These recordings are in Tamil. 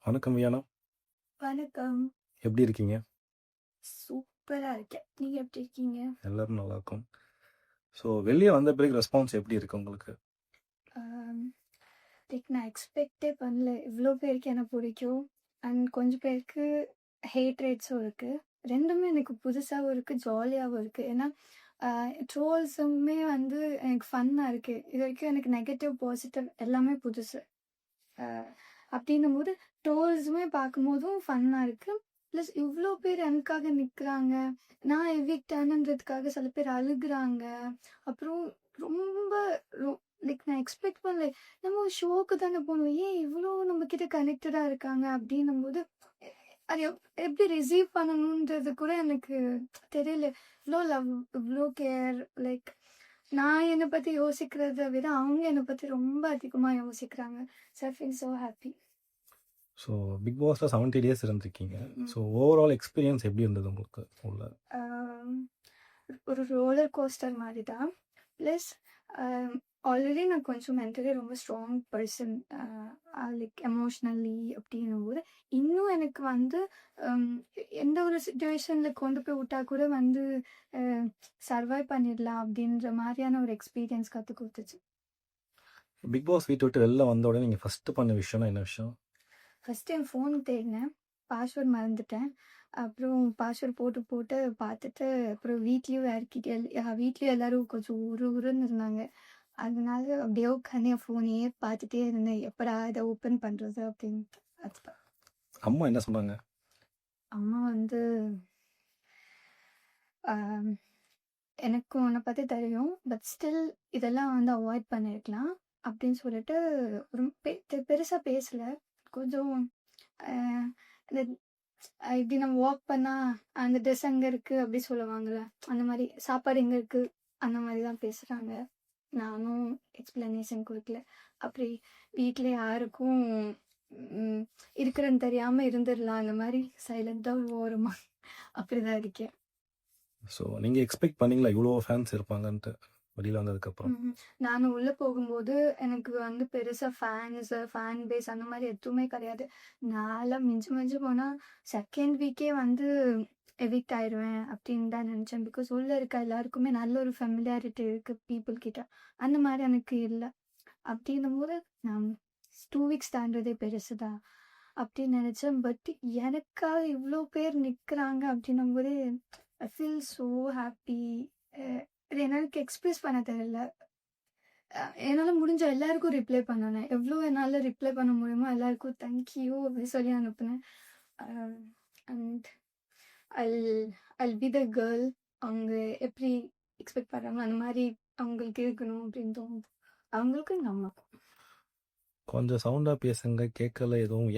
வணக்கம் வியானா. வணக்கம். எப்படி இருக்கீங்க? சூப்பரா இருக்கேன். நீங்க எப்படி இருக்கீங்க? எல்லாரும் நல்லா இருக்கோம். ஸோ வெளியே வந்த பிறகு ரெஸ்பான்ஸ் எப்படி இருக்கு உங்களுக்கு? நான் எக்ஸ்பெக்டே பண்ணல. இவ்வளோ பேருக்கு என்ன பிடிக்கும். அண்ட் கொஞ்சம் பேருக்கு ஹேட் ரேட்ஸும் இருக்குது. ரெண்டுமே எனக்கு புதுசாகவும் இருக்குது, ஜாலியாகவும் இருக்குது. ஏன்னா ட்ரோல்ஸுமே வந்து எனக்கு ஃபன்னாக இருக்குது. இது வரைக்கும் எனக்கு நெகட்டிவ் பாசிட்டிவ் எல்லாமே புதுசு. அப்படின்னும் போது ட்ரோல்ஸுமே பார்க்கும்போதும் ஃபன்னாக இருக்குது. ப்ளஸ் இவ்வளோ பேர் எனக்காக நிற்கிறாங்க. நான் எவிக்ட் ஆனன்றதுக்காக சில பேர் அழுகுறாங்க. அப்புறம் ரொம்ப நான் எக்ஸ்பெக்ட் பண்ணல. நம்ம ஒரு ஷோக்கு தானே போகணும், ஏன் இவ்வளோ நம்ம கிட்ட கனெக்டடாக இருக்காங்க அப்படின்னும் போது அது எப்படி ரிசீவ் பண்ணணுன்றது கூட எனக்கு தெரியல. இவ்வளோ லவ், இவ்வளோ கேர். நான் என்னை பற்றி யோசிக்கிறத விட அவங்க என்னை பற்றி ரொம்ப அதிகமாக யோசிக்கிறாங்க. So I feel so happy. So big பாஸில் 70 டேஸ் இருந்திருக்கீங்க. ஸோ ஓவரால் எக்ஸ்பீரியன்ஸ் எப்படி இருந்தது உங்களுக்கு உள்ள? ஒரு ரோலர் கோஸ்டர் மாதிரி தான். ப்ளஸ் ஆல்ரெடி நான் கொஞ்சம் மென்டலி ரொம்ப ஸ்ட்ராங் பர்சன், எமோஷ்னலி அப்படின்னும் போது இன்னும் எனக்கு வந்து எந்த ஒரு சுச்சுவேஷனில் கொண்டு போய் விட்டா கூட வந்து சர்வைவ் பண்ணிடலாம் அப்படின்ற மாதிரியான ஒரு எக்ஸ்பீரியன்ஸ் கற்றுக் கொடுத்துச்சு. பிக் பாஸ் வீட்டை விட்டு வெளில வந்த உடனே நீங்கள் ஃபஸ்ட்டு பண்ண விஷயம்னா என்ன விஷயம்? ஃபஸ்ட்டு என் ஃபோன் தேடினேன், பாஸ்வேர்ட் மறந்துட்டேன். அப்புறம் பாஸ்வேர்ட் போட்டு பார்த்துட்டு அப்புறம் வீட்லேயும் எல்லோரும் கொஞ்சம் உருன்னு இருந்தாங்க. அதனால அப்படியே உட்காந்து என் ஃபோனையே பார்த்துட்டே இருந்தேன், எப்படா இதை ஓப்பன் பண்ணுறது அப்படின்ட்டு. அதுதான். அம்மா என்ன சொன்னாங்க? அம்மா வந்து எனக்கு உன்னை பற்றி தெரியும், பட் ஸ்டில் இதெல்லாம் வந்து அவாய்ட் பண்ணியிருக்கலாம் அப்படின்னு சொல்லிட்டு ஒரு பெருசாக பேசலை. கொஞ்சம் இப்படி நம்ம வாக் பண்ணால் அந்த ட்ரெஸ் அங்கே இருக்குது அப்படி சொல்லுவாங்கள்ல, அந்த மாதிரி சாப்பாடு எங்கே இருக்குது அந்த மாதிரி தான் பேசுகிறாங்க. நானும் எக்ஸ்பிளனேஷன் கொடுக்கல. அப்படி வீட்டில் யாருக்கும் இருக்கிறன்னு தெரியாமல் இருந்துடலாம், அந்த மாதிரி சைலண்டாக ஓரமாக அப்படிதான் இருக்கேன். ஸோ நீங்கள் எக்ஸ்பெக்ட் பண்ணீங்களா இவ்வளோ ஃபேன்ஸ் இருப்பாங்கன்ட்டு வெளியில் வந்ததுக்கப்புறம்? நானும் உள்ளே போகும்போது எனக்கு வந்து பெருசாக ஃபேன் பேஸ் அந்த மாதிரி எதுவுமே கிடையாது. நான்லாம் மிஞ்சி போனால் செகண்ட் வீக்கே வந்து எவிக்ட் ஆயிடுவேன் அப்படின்னு தான் நினச்சேன். பிகாஸ் உள்ளே இருக்க எல்லாருக்குமே நல்ல ஒரு ஃபெமிலியாரிட்டி இருக்குது பீப்புள் கிட்ட. அந்த மாதிரி எனக்கு இல்லை. அப்படின்னும் போது நான் 2 வீக்ஸ் தாண்டதே பெருசு தான் அப்படின்னு நினச்சேன். பட் எனக்காக இவ்வளோ பேர் நிற்கிறாங்க அப்படின்னும் போது ஐ ஃபீல் ஸோ ஹாப்பி. இது எனக்கு எக்ஸ்பிரஸ் பண்ண தெரியல. என்னால் முடிஞ்ச எல்லாருக்கும் ரிப்ளை பண்ணேன். எவ்வளோ என்னால் ரிப்ளை பண்ண முடியுமோ எல்லாருக்கும் தேங்க்யூ அப்படி சொல்லி அனுப்புனேன். And I'll be the girl அவங்க எப்படி எக்ஸ்பெக்ட் பண்ணுறாங்களோ அந்த மாதிரி அவங்களுக்கு இருக்கணும் அப்படின்னு தோணுது. அவங்களுக்கு நமக்கும். கொஞ்சம் சவுண்டாக பேசுங்க, கேட்கல எதுவும்.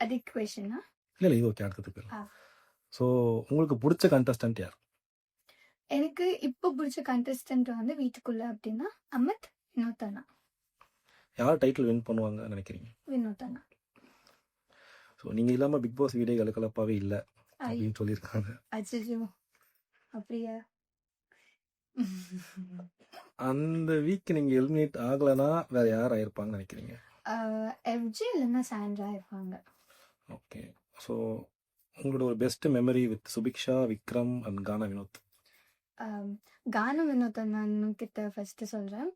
அது கொஷனா? இல்லை இது ஓகே, அடுத்ததுக்கு. ஸோ உங்களுக்கு பிடிச்ச கண்டஸ்டன்ட் யார்? எனக்கு இப்போ பிடிச்ச கண்டஸ்டன்ட் வந்து வீட்டுக்குள்ள அப்படின்னா அமித், வினோத். யார் டைட்டில் வின் பண்ணுவாங்க நினைக்கிறீங்க? வினோத். ஸோ நீங்கள் இல்லாமல் பிக் பாஸ் வீடியோ கலக்கலப்பாகவே இல்லை அப்படின்னு சொல்லியிருக்காங்க. அச்சோ அப்படியா? அந்த வீக் நீங்கள் எலிமினேட் ஆகலைன்னா வேற யார் ஆயிருப்பாங்கன்னு நினைக்கிறீங்க? எஃப்ஜே இல்லைன்னா சாண்ட்ரா இருப்பாங்க. ஓகே. ஸோ உங்களோட ஒரு best memory with Subiksha, Vikram and Gana Vinod? Gana Vinod கிட்ட ஃபர்ஸ்ட் சொல்கிறேன்.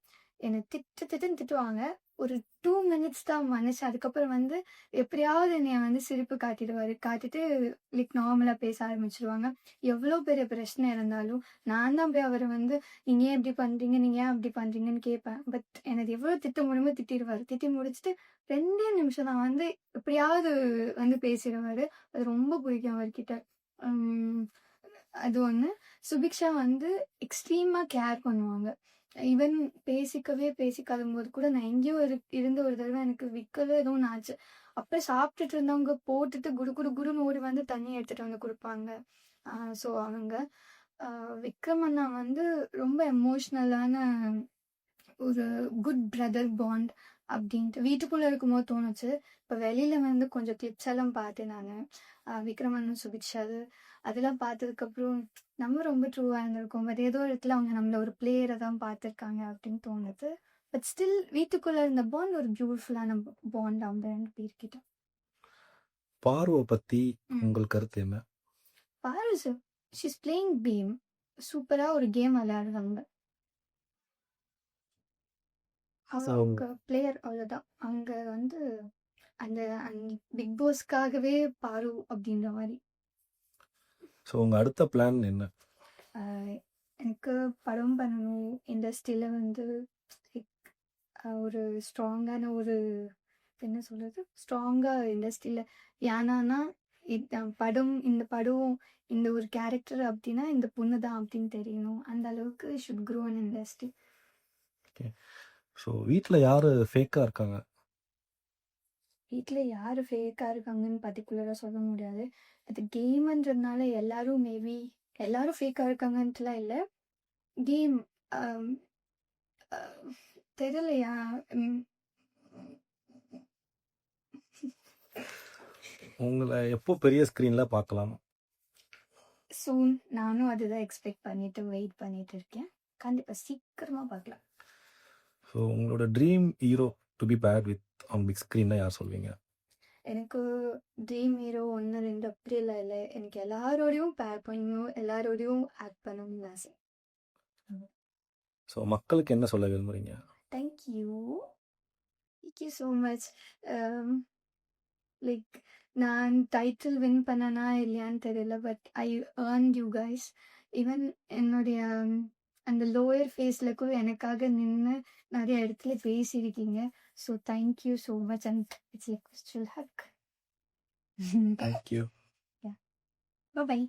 என்னை திட்டுவாங்க. ஒரு 2 minutes தான் மனசு. அதுக்கப்புறம் வந்து எப்படியாவது என்னைய வந்து சிரிப்பு காட்டிட்டு நார்மலாக பேச ஆரம்பிச்சிருவாங்க. எவ்வளோ பெரிய பிரச்சனை இருந்தாலும் நான் தான் போய் அவரை வந்து நீங்கள் ஏன் இப்படி பண்ணுறீங்க, நீங்கள் ஏன் அப்படி பண்ணுறீங்கன்னு கேட்பேன். பட் எனக்கு எவ்வளோ திட்ட முடியுமோ திட்டிடுவார். திட்டி முடிச்சுட்டு 2 நிமிஷம் தான் வந்து எப்படியாவது வந்து பேசிடுவார். அது ரொம்ப பிடிக்கும் அவர்கிட்ட. அது ஒன்று. சுபிக்ஷா வந்து எக்ஸ்ட்ரீமாக கேர் பண்ணுவாங்க. ஈவன் பேசிக்காத போது கூட நான் எங்கேயோ இருந்த ஒரு தடவை எனக்கு விற்கவே எதுவும் ஆச்சு. அப்போ சாப்பிட்டுட்டு இருந்தவங்க போட்டுட்டு குருன்னு ஓடி வந்து தண்ணி எடுத்துகிட்டு வந்து கொடுப்பாங்க. ஸோ அவங்க விக்ரம் அண்ணா வந்து ரொம்ப எமோஷ்னலான ஒரு குட் பிரதர் பாண்ட் அப்படின்ட்டு வீட்டுக்குள்ளே இருக்கும்போது தோணுச்சு. இப்போ வெளியில் வந்து கொஞ்சம் கிளிப்ஸ் எல்லாம் பார்த்தேன் நான், விக்ரம் அண்ணன் சுபிக்ஷாது. அதெல்லாம் பார்த்ததுக்கப்புறம் நம்ம ரொம்ப ட்ரூவாக இருந்திருக்கோம். பட் ஏதோ இடத்துல அவங்க நம்மள ஒரு பிளேயரை தான் பார்த்துருக்காங்க அப்படின்னு தோணுது. பட் ஸ்டில் வீட்டுக்குள்ள இருந்த பாண்ட் ஒரு பியூட்டிஃபுல்லான பாண்ட் அவங்க 2 பேர்கிட்ட. பார்வை பத்தி ம். உங்கள் கருத்து என்ன? பாரு சார், ஷீஸ் பிளேயிங் கேம். சூப்பரா ஒரு கேம் விளையாடுறாங்க. அவங்க பிளேயர் அவ்வளோதான். அவங்க வந்து அந்த பிக் பாஸ்க்காகவே பாரு அப்படின்ற மாதிரி. ஸோ உங்கள் அடுத்த பிளான் என்ன? எனக்கு படம் பண்ணணும், இண்டஸ்ட்ரியில் வந்து like, ஒரு ஸ்ட்ராங்கான ஒரு என்ன சொல்கிறது, ஸ்ட்ராங்காக இண்டஸ்ட்ரியில் ஏன்னா இந்த படம் இந்த ஒரு கேரக்டர் அப்படின்னா இந்த பொண்ணு தான் அப்படின்னு தெரியணும். அந்த அளவுக்கு should grow an industry. Okay. So வீட்டில் யார் ஃபேக்காக இருக்காங்க? வீட்டில் யார் ஃபேக்காக இருக்காங்கன்னு பர்டிகுலராக சொல்ல முடியாது. அது கேம்ன்றதுனால எல்லாரும் ஃபேக்காக இருக்காங்கன்ட்டுலாம் இல்லை. கேம் தெரியலையா. உங்களை எப்போ பெரிய ஸ்க்ரீனில் பார்க்கலாம்? சூன். நானும் அதுதான் எக்ஸ்பெக்ட் பண்ணிட்டு வெயிட் பண்ணிட்டு இருக்கேன். கண்டிப்பாக சீக்கிரமாக பார்க்கலாம். ஸோ உங்களோட dream hero to be paired with on big ஸ்க்ரீன்னா யார் சொல்வீங்க? எனக்கு ட்ரீம் ஹீரோ 1 2 அப்படிலாம் இல்லை. எனக்கு எல்லாரோடையும் பேர் பண்ணணும், எல்லாரோடையும் ஆக்ட் பண்ணணும்னு ஆசை. ஸோ மக்களுக்கு என்ன சொல்ல விரும்புகிறீங்க? Thank you so much. லைக் நான் டைட்டில் வின் பண்ணனா இல்லையான்னு தெரியல, but I earn you guys. Even என்னுடைய அந்த லோயர் ஃபேஸில் கூட எனக்காக நின்று நிறைய இடத்துல பேசியிருக்கீங்க. So thank you so much and it's like hug. Thank you. Bye bye.